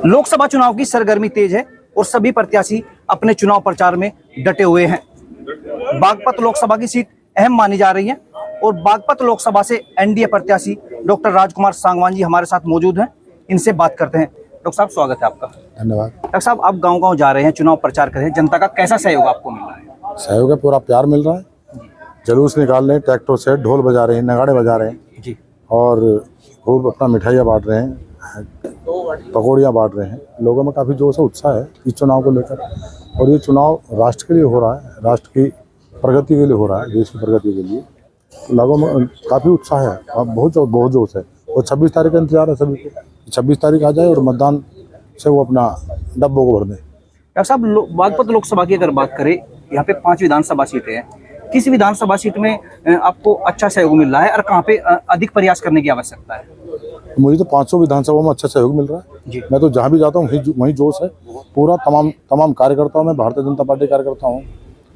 लोकसभा चुनाव की सरगर्मी तेज है और सभी प्रत्याशी अपने चुनाव प्रचार में डटे हुए हैं। बागपत लोकसभा की सीट अहम मानी जा रही है और बागपत लोकसभा से एनडीए प्रत्याशी डॉक्टर राजकुमार सांगवान जी हमारे साथ मौजूद हैं। इनसे बात करते हैं। डॉक्टर साहब, स्वागत है आपका। धन्यवाद। डॉक्टर साहब, आप गांव-गांव जा रहे हैं, चुनाव प्रचार कर रहे हैं, जनता का कैसा सहयोग आपको मिल रहा है? सहयोग है, पूरा प्यार मिल रहा है। जुलूस निकाल रहे हैं, ट्रैक्टर से ढोल बजा रहे हैं, नगाड़े बजा रहे हैं जी, और खूब अपना मिठाइयाँ बांट रहे हैं, पकौड़ियाँ बांट रहे हैं। लोगों में काफ़ी जोश है, उत्साह है इस चुनाव को लेकर। और ये चुनाव राष्ट्र के लिए हो रहा है, राष्ट्र की प्रगति के लिए हो रहा है, देश की प्रगति के लिए। लोगों में काफ़ी उत्साह है और बहुत जोश है। और 26 तारीख का इंतजार है सभी को। 26 तारीख आ जाए और मतदान से वो अपना डब्बों को भर दें। डॉक्टर साहब, बागपत लोकसभा की अगर बात करें, यहाँ पे 5 विधानसभा सीटें हैं। किस विधानसभा सीट में आपको अच्छा सहयोग मिल रहा है और कहाँ पे अधिक प्रयास करने की आवश्यकता है? मुझे तो 500 विधानसभा में अच्छा सहयोग मिल रहा है जी। मैं तो जहाँ भी जाता हूँ वहीं जोश है पूरा। तमाम कार्यकर्ताओं में भारतीय जनता पार्टी कार्यकर्ता हूँ,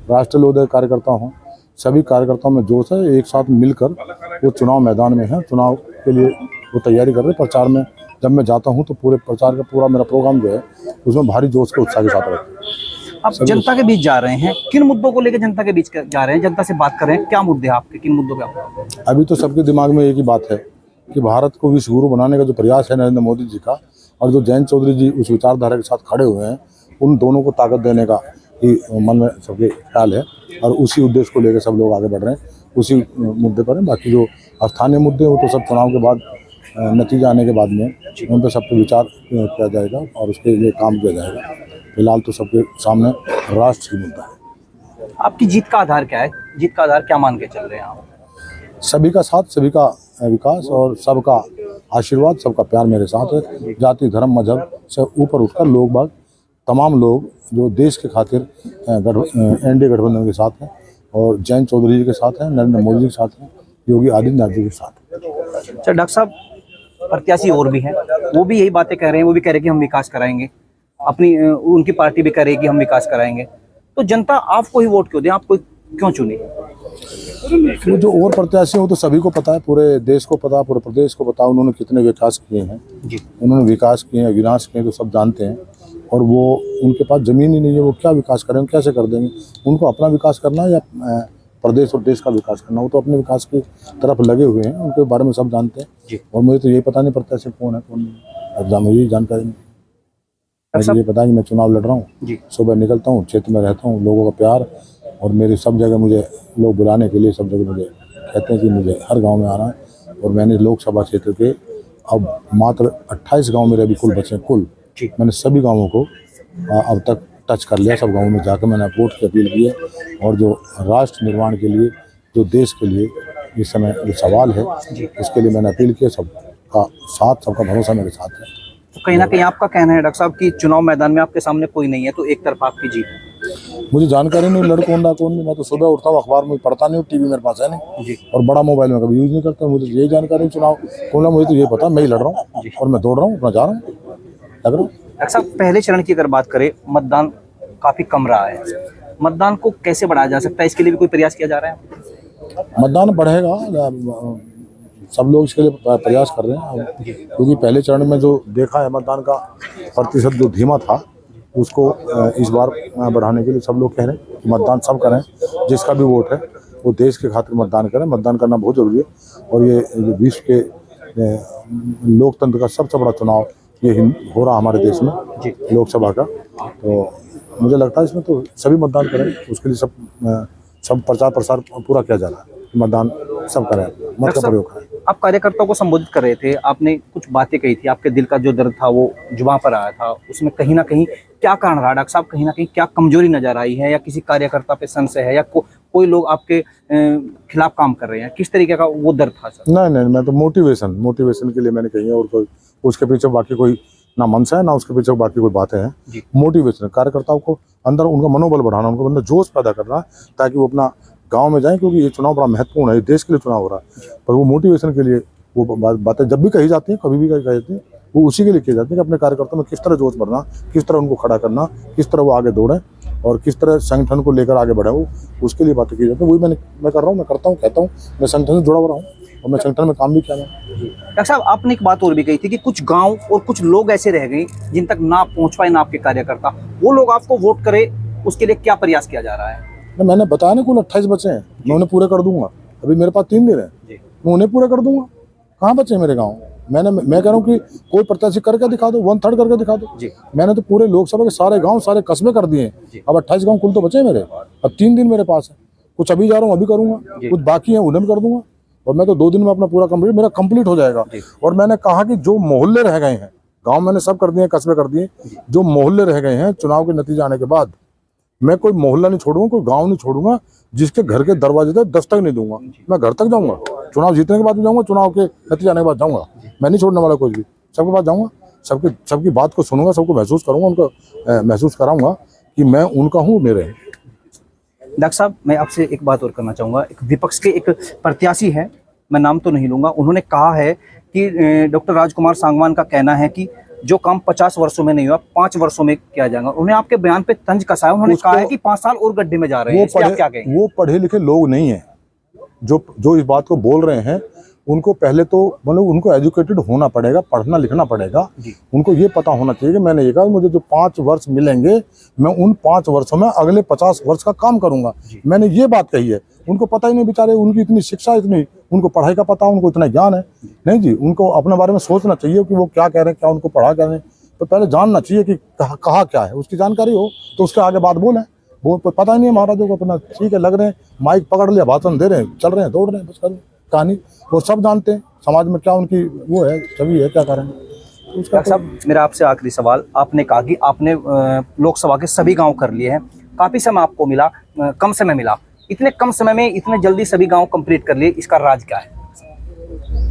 राष्ट्रीय लोकदल कार्यकर्ता हूँ, सभी कार्यकर्ताओं में जोश है। एक साथ मिलकर वो चुनाव मैदान में है, चुनाव के लिए वो तैयारी कर रहे हैं। प्रचार में जब मैं जाता हूँ तो पूरे प्रचार का पूरा मेरा प्रोग्राम जो है उसमें भारी जोश के उत्साह के साथ रहता है। आप जनता के बीच जा रहे हैं, किन मुद्दों को लेकर जनता के बीच जा रहे हैं, जनता से बात कर रहे हैं? क्या मुद्दे हैं आपके, किन मुद्दों पे आप? अभी तो सबके दिमाग में एक ही बात है कि भारत को विश्व गुरु बनाने का जो प्रयास है नरेंद्र मोदी जी का, और जो जयंत चौधरी जी उस विचारधारा के साथ खड़े हुए हैं, उन दोनों को ताकत देने का ही मन में सबके ख्याल है। और उसी उद्देश्य को लेकर सब लोग आगे बढ़ रहे हैं, उसी मुद्दे पर हैं। बाकी जो स्थानीय मुद्दे वो तो सब चुनाव के बाद नतीजा आने के बाद में उन पर सब पे विचार किया जाएगा और उसके लिए काम किया जाएगा। फिलहाल तो सबके सामने राष्ट्र की मुद्दा है। आपकी जीत का आधार क्या है? जीत का आधार क्या मान के चल रहे हैं आप? सभी का साथ, सभी का विकास और सबका आशीर्वाद, सबका प्यार मेरे साथ है। जाति धर्म मजहब से ऊपर उठकर लोग बाग, तमाम लोग जो देश के खातिर एनडीए गठबंधन के साथ हैं और जयंत चौधरी जी के साथ हैं, नरेंद्र मोदी जी के साथ हैं, योगी आदित्यनाथ जी के साथ हैं। अच्छा डॉक्टर साहब, प्रत्याशी और भी हैं, वो भी यही बातें कह रहे हैं, वो भी कह रहे हैं कि हम विकास कराएंगे, अपनी उनकी पार्टी भी कह रही है कि हम विकास कराएंगे। तो जनता आपको ही वोट क्यों दे, आपको क्यों चुने? वो जो और प्रत्याशी हो तो सभी को पता है, पूरे देश को पता, पूरे प्रदेश को पता उन्होंने कितने विकास किए हैं जी। उन्होंने विकास किए हैं, विनाश किए हैं, तो सब जानते हैं। और वो उनके पास जमीन ही नहीं है, वो क्या विकास करेंगे, कैसे कर देंगे? उनको अपना विकास करना है या प्रदेश और देश का विकास करना, वो तो अपने विकास की तरफ लगे हुए हैं, उनके बारे में सब जानते हैं जी। और मुझे तो यही पता नहीं प्रत्याशी कौन है कौन नहीं, अब मुझे जानकारी नहीं। मुझे ये पता है कि मैं चुनाव लड़ रहा हूँ, सुबह निकलता हूँ, क्षेत्र में रहता हूँ, लोगों का प्यार और मेरी सब जगह मुझे लोग बुलाने के लिए सब जगह मुझे कहते हैं कि मुझे हर गांव में आना है। और मैंने लोकसभा क्षेत्र के अब मात्र 28 गांव मेरे अभी कुल बचे कुल। मैंने सभी गांवों को अब तक टच कर लिया। सब गांवों में जाकर मैंने वोट की अपील की है और जो राष्ट्र निर्माण के लिए, जो देश के लिए इस समय जो सवाल है उसके लिए मैंने अपील की। सबका साथ, सबका भरोसा मेरे साथ है। तो कहीं ना कहीं आपका कहना है डॉक्टर साहब कि चुनाव मैदान में आपके सामने कोई नहीं है तो एक तरफ आपकी जीत है? मुझे जानकारी नहीं लड़ कौन नहीं। मैं तो सुबह उठता हूँ, अखबार में पढ़ता नहीं हूँ, टीवी मेरे पास है नहीं जी। और बड़ा मोबाइल में कभी यूज नहीं करता। मुझे यही जानकारी चुनाव कौन, मुझे तो ये पता मैं ही लड़ रहा हूँ और मैं दौड़ रहा हूँ, अपना जा रहा हूँ, लग रहा हूँ। डॉक्टर साहब, पहले चरण की अगर बात करें, मतदान काफी कम रहा है, मतदान को कैसे बढ़ाया जा सकता है, इसके लिए भी कोई प्रयास किया जा रहा है? मतदान बढ़ेगा, सब लोग इसके लिए प्रयास कर रहे हैं। क्योंकि पहले चरण में जो देखा है मतदान का प्रतिशत जो धीमा था, उसको इस बार बढ़ाने के लिए सब लोग कह रहे हैं कि मतदान सब करें, जिसका भी वोट है वो देश के खातिर मतदान करें। मतदान करना बहुत जरूरी है और ये जो विश्व के लोकतंत्र का सबसे बड़ा चुनाव ये हो रहा हमारे देश में लोकसभा का। तो मुझे लगता है इसमें तो सभी मतदान करें, उसके लिए सब प्रचार प्रसार पूरा किया जा रहा है। मतदान सब करें, मत का प्रयोग करें। आप कार्यकर्ताओं को संबोधित कर रहे थे, आपने कुछ बातें कही थी, आपके दिल का जो दर्द था वो जुबान पर आया था, उसमें कहीं ना कहीं क्या कारण रहा डॉक्टर साहब? कहीं ना कहीं क्या कमजोरी नजर आई है या किसी कार्यकर्ता पे संशय है या कोई लोग आपके खिलाफ काम कर रहे हैं? किस तरीके का वो दर्द था सर? नहीं, मैं तो मोटिवेशन के लिए मैंने कही है और कोई उसके पीछे बाकी कोई ना मनसा है ना उसके पीछे बाकी कोई बातें हैं। मोटिवेशन कार्यकर्ताओं को अंदर उनका मनोबल बढ़ाना, उनको अंदर जोश पैदा करना ताकि वो अपना गांव में जाएं, क्योंकि ये चुनाव बड़ा महत्वपूर्ण है, देश के लिए चुनाव हो रहा है। पर वो मोटिवेशन के लिए वो बातें जब भी कही जाती हैं, कभी भी कही जाती हैं, वो उसी के लिए की जाती है कि अपने कार्यकर्ताओं में किस तरह जोश भरना, किस तरह उनको खड़ा करना, किस तरह वो आगे दौड़ें और किस तरह संगठन को लेकर आगे बढ़े, वो उसके लिए बातें की जाती है। वही मैं कर रहा हूँ, मैं करता हूँ, कहता हूँ, मैं संगठन से जुड़ा हुआ रहा हूँ। और मैं संगठन में काम भी किया। डॉक्टर साहब, आपने एक बात और भी कही थी कि कुछ गांव और कुछ लोग ऐसे रह गए जिन तक ना पहुंच पाए ना आपके कार्यकर्ता, वो लोग आपको वोट करे, उसके लिए क्या प्रयास किया जा रहा है? मैंने बताया ना, कुल 28 बचे हैं, मैं उन्हें पूरे कर दूंगा। अभी मेरे पास 3 दिन है, मैं उन्हें पूरे कर दूंगा। कहाँ बचे मेरे गाँव? मैं कह रहा हूँ कि कोई प्रत्याशी करके दिखा दो, 1/3 करके दिखा दो। मैंने तो पूरे लोकसभा के सारे गांव, सारे कस्बे कर दिए। अब 28 गांव कुल तो बचे मेरे। अब 3 दिन मेरे पास है, कुछ अभी जा रहा हूँ, अभी करूंगा, कुछ बाकी है उन्हें भी कर दूंगा। और मैं तो 2 दिन में अपना पूरा मेरा कंप्लीट हो जाएगा। और मैंने कहा कि जो मोहल्ले रह गए हैं, गाँव मैंने सब कर दिए, कस्बे कर दिए, जो मोहल्ले रह गए हैं चुनाव के नतीजे आने के बाद, मैं कोई मोहल्ला नहीं छोड़ूंगा, कोई गाँव नहीं छोड़ूंगा जिसके घर के दरवाजे तक दस्तक नहीं दूंगा। मैं घर तक जाऊंगा, चुनाव जीतने के बाद भी जाऊंगा, चुनाव के नतीजे आने के बाद जाऊंगा। मैं नहीं छोड़ने वाला कोई भी, सबके पास जाऊंगा, सबकी बात को सुनूंगा, सबको महसूस करूंगा, उनको महसूस कराऊंगा कि मैं उनका हूँ, मेरे हैं। डॉक्टर साहब, मैं आपसे एक बात और करना चाहूँगा। एक विपक्ष के एक प्रत्याशी है, मैं नाम तो नहीं लूँगा, उन्होंने कहा है कि डॉक्टर राजकुमार सांगवान का कहना है कि जो काम 50 वर्षों में नहीं हुआ 5 वर्षों में किया जाएगा। उन्होंने आपके बयान पे तंज कसा है, उन्होंने कहा है कि 5 साल और गड्ढे में जा रहे हैं। इसलिए आप क्या कहेंगे? वो पढ़े लिखे लोग नहीं है जो इस बात को बोल रहे हैं। उनको पहले तो मतलब उनको एजुकेटेड होना पड़ेगा, पढ़ना लिखना पड़ेगा। उनको ये पता होना चाहिए कि मैंने ये कहा, मुझे जो 5 वर्ष मिलेंगे, मैं उन 5 वर्षों में अगले 50 वर्ष का काम करूंगा। मैंने ये बात कही है। उनको पता ही नहीं बेचारे, उनकी इतनी शिक्षा, इतनी उनको पढ़ाई का पता, उनको इतना ज्ञान है नहीं जी। उनको अपने बारे में सोचना चाहिए कि वो क्या कह रहे हैं, क्या उनको पढ़ा कर रहे हैं। तो पहले जानना चाहिए कि कहा क्या है, उसकी जानकारी हो तो उसके आगे बात बोलें। वो पता ही नहीं है महाराजों को अपना, ठीक है, लग रहे हैं, माइक पकड़ लिया, भाषण दे रहे हैं, चल रहे हैं, दौड़ रहे हैं, बस कर कहानी। वो सब जानते हैं समाज में क्या उनकी वो है, छवि है, क्या करेंगे। डॉक्टर साहब, मेरा आपसे आखिरी सवाल। आपने कहा कि आपने लोकसभा के सभी गांव कर लिए हैं, काफी समय आपको मिला, कम समय मिला। इतने कम समय में इतने जल्दी सभी गांव कंप्लीट कर लिए, इसका राज क्या है?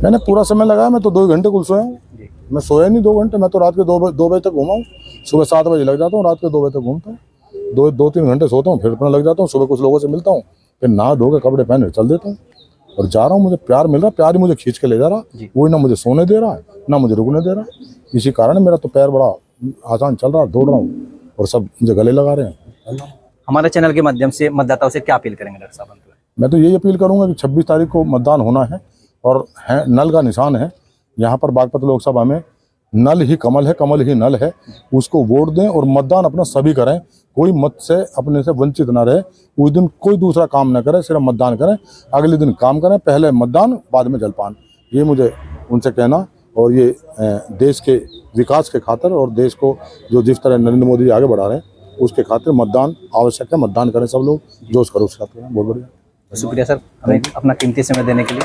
मैंने पूरा समय लगाया, मैं तो 2 घंटे कुल सोया हूँ। मैं सोया नहीं 2 घंटे, मैं तो रात के 2 बजे तक घूमा हूँ। सुबह 7 बजे लग जाता हूँ, रात के 2 बजे तक घूमता हूँ। 2-3 घंटे सोता हूँ, फिर अपना लग जाता हूँ। सुबह कुछ लोगों से मिलता हूँ, फिर नहा धो के कपड़े पहन चल देता हूँ और जा रहा हूँ। मुझे प्यार मिल रहा, प्यार ही मुझे खींच के ले जा रहा। वही ना मुझे सोने दे रहा है, ना मुझे रुकने दे रहा। इसी कारण मेरा तो पैर बड़ा आसान चल रहा, दौड़ रहा हूँ और सब मुझे गले लगा रहे हैं। हमारे चैनल के माध्यम से मतदाताओं से क्या अपील करेंगे डॉक्टर साहब? मैं तो यही अपील करूंगा कि 26 तारीख को मतदान होना है और नल का निशान है। यहाँ पर बागपत लोकसभा में नल ही कमल है, कमल ही नल है। उसको वोट दें और मतदान अपना सभी करें। कोई मत से अपने से वंचित ना रहे। उस दिन कोई दूसरा काम ना करे, सिर्फ मतदान करें। अगले दिन काम करें, पहले मतदान बाद में जलपान। ये मुझे उनसे कहना, और ये देश के विकास के खातिर और देश को जो जिस तरह नरेंद्र मोदी आगे बढ़ा रहे हैं उसके खातिर मतदान आवश्यक है। मतदान करें सब लोग, जोश करो उसके खातिर। बहुत बढ़िया, शुक्रिया सर, हमें अपना कीमती समय देने के लिए।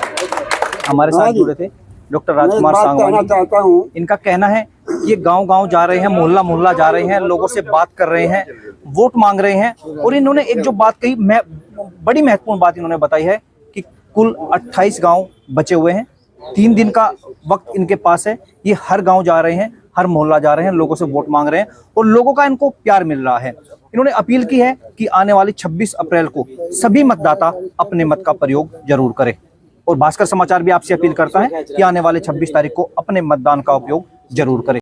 हमारे साथ जुड़े थे डॉक्टर राजकुमार सांगवान। इनका कहना है कि ये गांव-गांव जा रहे हैं, मोहल्ला-मोहल्ला जा रहे हैं, लोगों से बात कर रहे हैं, वोट मांग रहे हैं। और इन्होंने एक जो बात कही, बड़ी महत्वपूर्ण बात इन्होंने बताई है कि कुल 28 गांव बचे हुए हैं, 3 दिन का वक्त इनके पास है। ये हर गांव जा रहे हैं, हर मोहल्ला जा रहे हैं, लोगों से वोट मांग रहे हैं और लोगों का इनको प्यार मिल रहा है। इन्होंने अपील की है कि आने वाली 26 अप्रैल को सभी मतदाता अपने मत का प्रयोग जरूर करें। और भास्कर समाचार भी आपसे अपील करता है कि आने वाले 26 तारीख को अपने मतदान का उपयोग जरूर करें।